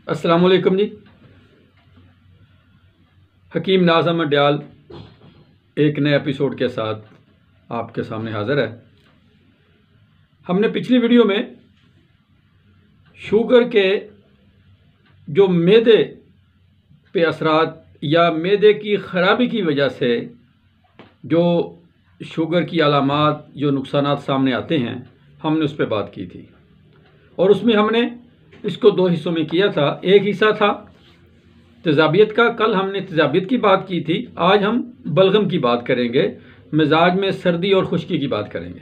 अस्सलाम वालेकुम जी। हकीम नाज़म अड्याल एक नए एपिसोड के साथ आपके सामने हाज़िर है। हमने पिछली वीडियो में शुगर के जो मैदे पे असरात या मैदे की ख़राबी की वजह से जो शुगर की अलामात जो नुकसानात सामने आते हैं, हमने उस पर बात की थी और उसमें हमने इसको दो हिस्सों में किया था। एक हिस्सा था तेज़ाबियत का, कल हमने तेज़ाबियत की बात की थी। आज हम बलगम की बात करेंगे, मिजाज में सर्दी और खुश्की की बात करेंगे।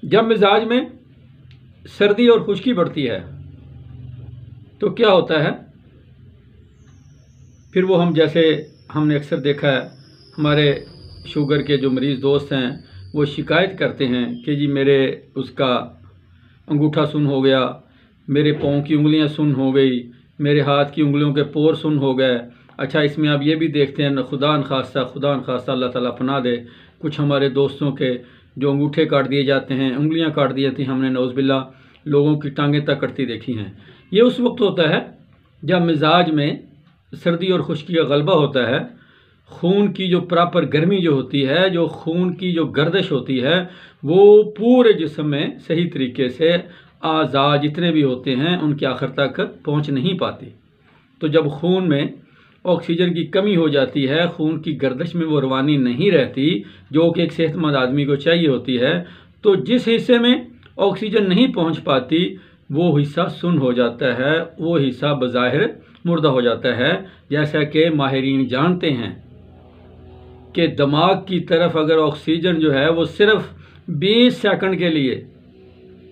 जब मिजाज में सर्दी और खुश्की बढ़ती है तो क्या होता है, फिर वो हम जैसे हमने अक्सर देखा है, हमारे शुगर के जो मरीज़ दोस्त हैं वो शिकायत करते हैं कि जी मेरे उसका अंगूठा सुन्न हो गया, मेरे पाँव की उंगलियां सुन्न हो गई, मेरे हाथ की उंगलियों के पोर सुन्न हो गए। अच्छा, इसमें आप ये भी देखते हैं, खुदा न खास्ता अल्लाह ताला पनाह दे, कुछ हमारे दोस्तों के जो अंगूठे काट दिए जाते हैं, उंगलियां काट दी जाती हैं। हमने नौज़बिल्ला लोगों की टांगें तक कटती देखी हैं। ये उस वक्त होता है जब मिजाज में सर्दी और खुश्की का गलबा होता है। खून की जो प्रॉपर गर्मी जो होती है, जो खून की जो गर्दिश होती है, वो पूरे जिस्म में सही तरीके से आज़ा जितने भी होते हैं उनके आखिर तक पहुंच नहीं पाती। तो जब खून में ऑक्सीजन की कमी हो जाती है, खून की गर्दिश में वो रवानी नहीं रहती जो कि एक सेहतमंद आदमी को चाहिए होती है, तो जिस हिस्से में ऑक्सीजन नहीं पहुंच पाती वो हिस्सा सुन्न हो जाता है, वो हिस्सा बज़ाहिर मुर्दा हो जाता है। जैसा कि माहिरीन जानते हैं कि दिमाग की तरफ अगर ऑक्सीजन जो है वो सिर्फ 20 सेकंड के लिए,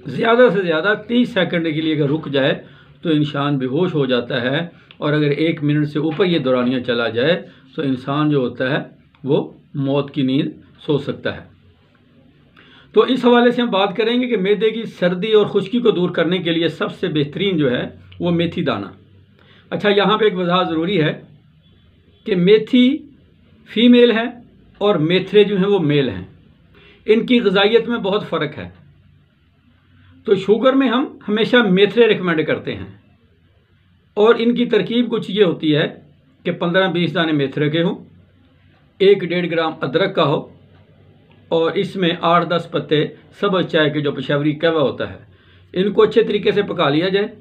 ज़्यादा से ज़्यादा 30 सेकंड के लिए अगर रुक जाए तो इंसान बेहोश हो जाता है, और अगर 1 मिनट से ऊपर ये दौरानिया चला जाए तो इंसान जो होता है वो मौत की नींद सो सकता है। तो इस हवाले से हम बात करेंगे कि मैदे की सर्दी और खुश्की को दूर करने के लिए सबसे बेहतरीन जो है वो मेथी दाना। अच्छा, यहाँ पे एक वजाहत ज़रूरी है कि मेथी फीमेल है और मेथरे जो हैं वो मेल हैं। इनकी ग़िज़ाइयत में बहुत फ़र्क है। तो शुगर में हम हमेशा मेथरे रिकमेंड करते हैं और इनकी तरकीब कुछ ये होती है कि 15-20 दाने मेथरे के हों, 1-1.5 ग्राम अदरक का हो और इसमें 8-10 पत्ते सब्ज़ चाय के जो पेशावरी कहवा होता है, इनको अच्छे तरीके से पका लिया जाए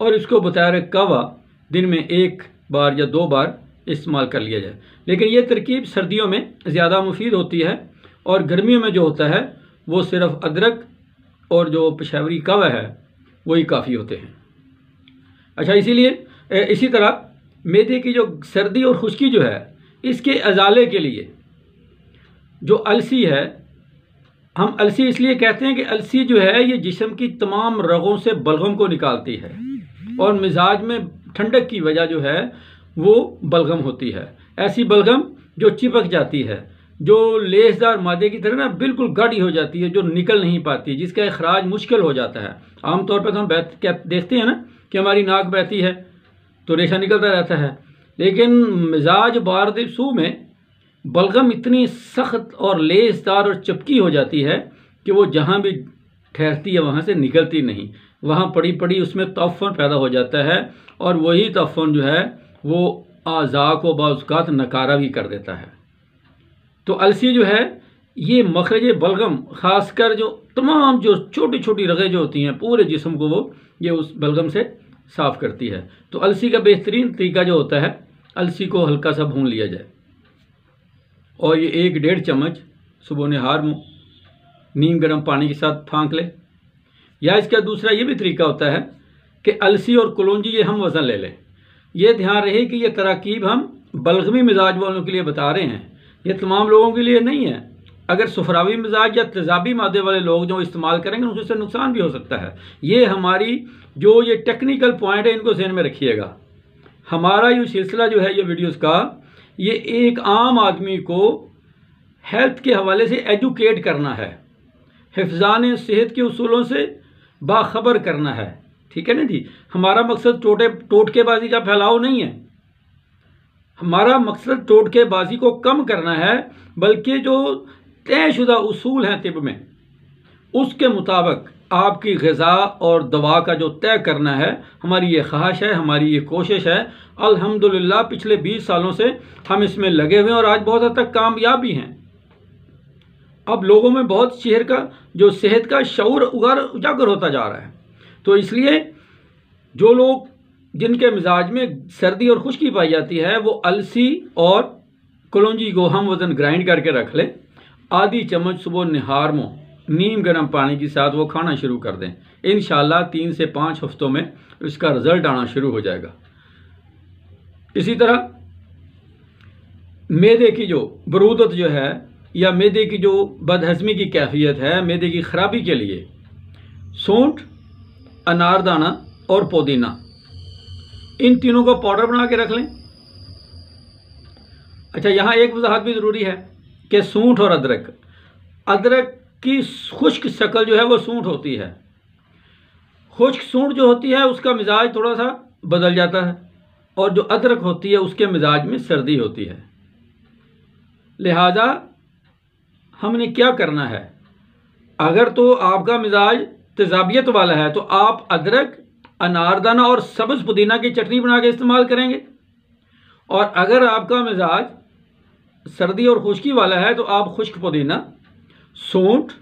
और इसको बतौर कहवा दिन में 1 बार या 2 बार इस्तेमाल कर लिया जाए। लेकिन ये तरकीब सर्दियों में ज़्यादा मुफीद होती है और गर्मियों में जो होता है वो सिर्फ अदरक और जो पेशावरी कहवा है वही काफ़ी होते हैं। अच्छा, इसीलिए इसी तरह मैदे की जो सर्दी और खुश्की जो है, इसके अजाले के लिए जो अलसी है, हम अलसी इसलिए कहते हैं कि अलसी जो है ये जिस्म की तमाम रगों से बलगम को निकालती है और मिजाज में ठंडक की वजह जो है वो बलगम होती है। ऐसी बलगम जो चिपक जाती है, जो लेसदार मादे की तरह ना बिल्कुल गाढ़ी हो जाती है, जो निकल नहीं पाती, जिसका इखराज मुश्किल हो जाता है। आमतौर पर तो हम क्या देखते हैं ना कि हमारी नाक बहती है तो रेशा निकलता रहता है, लेकिन मिजाज बारद सू में बलगम इतनी सख्त और लेसदार और चपकी हो जाती है कि वो जहाँ भी ठहरती है वहाँ से निकलती नहीं, वहाँ पड़ी पड़ी उसमें तफ़न पैदा हो जाता है और वही तफ़न जो है वो आज़ा को बाज़ात नकारा भी कर देता है। तो अलसी जो है ये मखरज बलगम, ख़ासकर जो तमाम जो छोटी छोटी रगें जो होती हैं पूरे जिस्म को, वो ये उस बलगम से साफ़ करती है। तो अलसी का बेहतरीन तरीका जो होता है, अलसी को हल्का सा भून लिया जाए और ये 1-1.5 चम्मच सुबह नहार मुँह नीम गर्म पानी के साथ फाँक ले। या इसका दूसरा ये भी तरीका होता है कि अलसी और कलौंजी ये हम वज़न ले लें। ये ध्यान रहे कि ये तरकीब हम बलगमी मिजाज वालों के लिए बता रहे हैं, ये तमाम लोगों के लिए नहीं है। अगर सुफरावी मिजाज या तेज़ाबी मादे वाले लोग जो इस्तेमाल करेंगे उससे नुकसान भी हो सकता है। ये हमारी जो ये टेक्निकल पॉइंट है इनको ज़हन में रखिएगा। हमारा ये सिलसिला जो है ये वीडियोस का, ये एक आम आदमी को हेल्थ के हवाले से एजुकेट करना है, हिफ्ज़ान सेहत के उसूलों से बाखबर करना है। ठीक है ना जी। हमारा मकसद टोटकेबाजी का फैलाव नहीं है, हमारा मकसद टोटकेबाजी को कम करना है, बल्कि जो तयशुदा उसूल हैं तिब में उसके मुताबिक आपकी ग़िज़ा और दवा का जो तय करना है, हमारी ये ख्वाहिश है, हमारी ये कोशिश है। अल्हम्दुलिल्लाह पिछले 20 सालों से हम इसमें लगे हुए हैं और आज बहुत हद तक कामयाब भी हैं। अब लोगों में बहुत शहर का जो सेहत का शऊर उजागर होता जा रहा है। तो इसलिए जो लोग जिनके मिजाज में सर्दी और खुश्की पाई जाती है वो अलसी और कलौंजी को हम वज़न ग्राइंड करके रख लें। आधी चम्मच सुबह निहार में नीम गर्म पानी के साथ वो खाना शुरू कर दें। इंशाल्लाह 3 से 5 हफ्तों में इसका रिज़ल्ट आना शुरू हो जाएगा। इसी तरह मैदे की जो बरूदत जो है या मैदे की जो बदहज़मी की कैफियत है, मैदे की ख़राबी के लिए सूंठ, अनारदाना और पुदीना, इन तीनों को पाउडर बना के रख लें। अच्छा, यहाँ एक वजाहत भी ज़रूरी है कि सूंठ और अदरक की खुश्क शक्ल जो है वो सूंठ होती है। खुश्क सूंठ जो होती है उसका मिजाज थोड़ा सा बदल जाता है और जो अदरक होती है उसके मिजाज में सर्दी होती है। लिहाजा हमने क्या करना है, अगर तो आपका मिजाज तेजाबियत वाला है तो आप अदरक, अनारदाना और सब्ज़ पुदीना की चटनी बना के इस्तेमाल करेंगे, और अगर आपका मिजाज सर्दी और खुश्की वाला है तो आप खुश्क पुदीना, सूंठ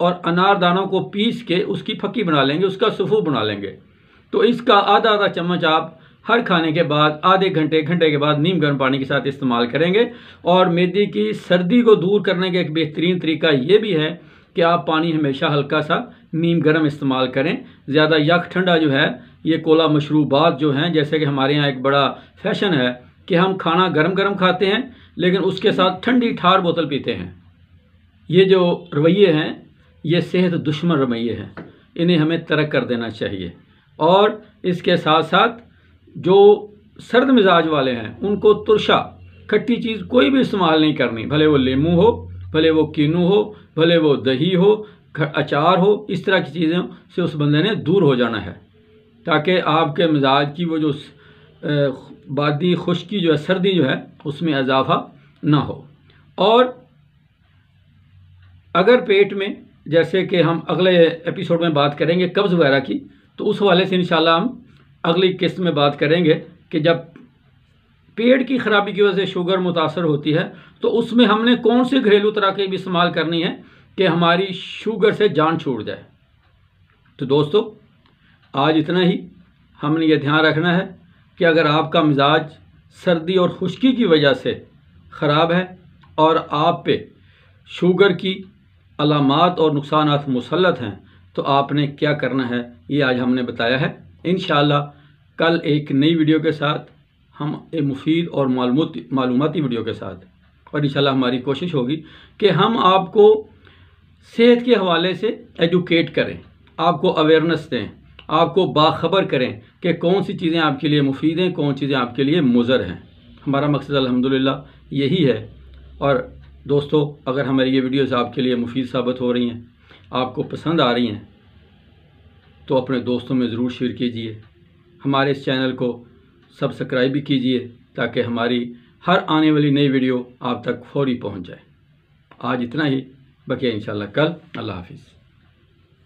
और अनारदानों को पीस के उसकी फक्की बना लेंगे, उसका सुफू बना लेंगे। तो इसका आधा आधा चम्मच आप हर खाने के बाद आधे घंटे के बाद नीम गर्म पानी के साथ इस्तेमाल करेंगे। और मैदे की सर्दी को दूर करने का एक बेहतरीन तरीका ये भी है कि आप पानी हमेशा हल्का सा नीम गर्म इस्तेमाल करें। ज़्यादा यख ठंडा जो है, ये कोला मशरूबात जो हैं, जैसे कि हमारे यहाँ एक बड़ा फैशन है कि हम खाना गर्म गर्म खाते हैं लेकिन उसके साथ ठंडी ठार बोतल पीते हैं। ये जो रवैये हैं ये सेहत दुश्मन रवैये हैं, इन्हें हमें तर्क कर देना चाहिए। और इसके साथ साथ जो सर्द मिजाज वाले हैं उनको तुरशा खट्टी चीज़ कोई भी इस्तेमाल नहीं करनी, भले वो लेमू हो, भले वो कीनू हो, भले वो दही हो, अचार हो, इस तरह की चीज़ों से उस बंदे ने दूर हो जाना है, ताकि आपके मिजाज की वो जो बादी खुश्की जो है, सर्दी जो है, उसमें इजाफा ना हो। और अगर पेट में, जैसे कि हम अगले एपिसोड में बात करेंगे कब्ज़ वगैरह की, तो उस हवाले से इंशाल्लाह हम अगली किस्त में बात करेंगे कि जब पेट की ख़राबी की वजह से शुगर मुतासर होती है तो उसमें हमने कौन सी घरेलू तरकीब इस्तेमाल करनी है कि हमारी शुगर से जान छूट जाए। तो दोस्तों, आज इतना ही। हमने ये ध्यान रखना है कि अगर आपका मिजाज सर्दी और खुश्की की वजह से ख़राब है और आप पे शुगर की अलामात और नुकसानात मुसल्लत हैं तो आपने क्या करना है ये आज हमने बताया है। इंशाअल्लाह कल एक नई वीडियो के साथ हम एक मुफीद और मालूमाती वीडियो के साथ, और इंशाअल्लाह हमारी कोशिश होगी कि हम आपको सेहत के हवाले से एजुकेट करें, आपको अवेयरनेस दें, आपको बाखबर करें कि कौन सी चीज़ें आपके लिए मुफीद हैं, कौन चीज़ें आपके लिए मुज़र हैं। हमारा मकसद अल्हम्दुलिल्लाह यही है। और दोस्तों, अगर हमारी ये वीडियोस आपके लिए मुफीद साबित हो रही हैं, आपको पसंद आ रही हैं, तो अपने दोस्तों में ज़रूर शेयर कीजिए। हमारे इस चैनल को सब्सक्राइब भी कीजिए ताकि हमारी हर आने वाली नई वीडियो आप तक फौरी पहुंच जाए। आज इतना ही, बकिया इंशाल्लाह कल। अल्लाह हाफिज़।